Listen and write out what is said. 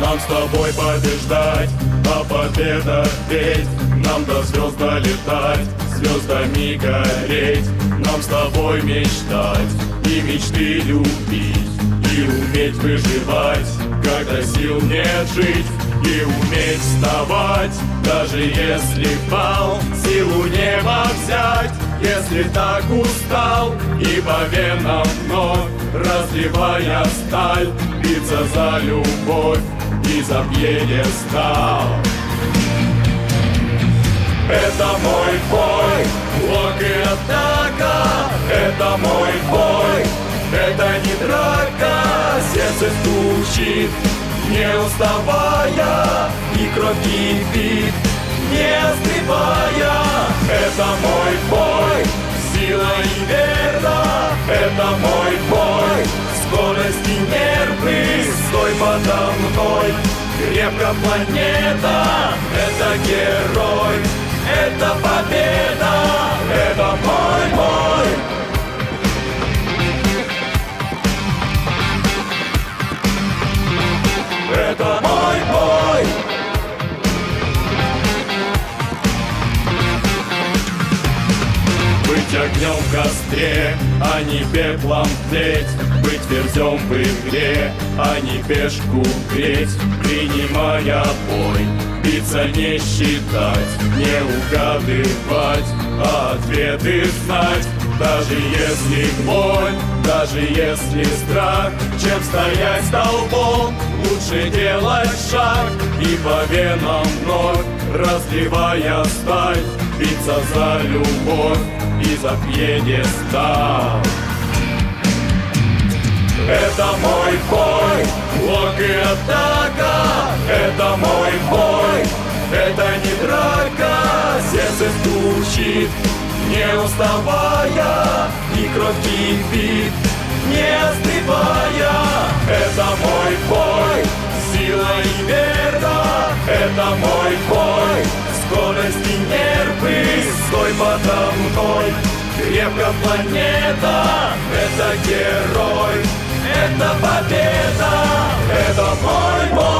Нам с тобой побеждать, а победа ведь нам до звезд долетать, звездами гореть. Нам с тобой мечтать и мечты любить, и уметь выживать, когда сил нет жить, и уметь вставать, даже если пал, силу неба взять, если так устал, и по венам вновь разливая сталь, биться за любовь и за пьедестал. Это мой бой, блок и атака. Это мой бой, это не драка. Сердце стучит, не уставая, и кровь кипит, не остывая. Это мой бой, сила и вера. Это мой бой, скорость и нервы. Стой подо мной, крепко планета. Это герой, это победа. Это мой бой. Это мой бой. Быть огнем в костре, а не пеплом тлеть. Быть ферзем в игре, а не пешку греть. Принимая бой, биться не считать, не угадывать, а ответы знать. Даже если боль, даже если страх, чем стоять столбом, лучше делать шаг и по венам вновь, разливая сталь, биться за любовь и за пьедестал. Это мой бой, блок и атака. Это мой бой, это не драка. Сердце стучит, не уставая, и кровь кипит, не остывая. Это мой бой, сила и вера. Это мой бой, скорость и нервы. Стой подо мной, крепко планета. Это герой, это победа. Это мой бой.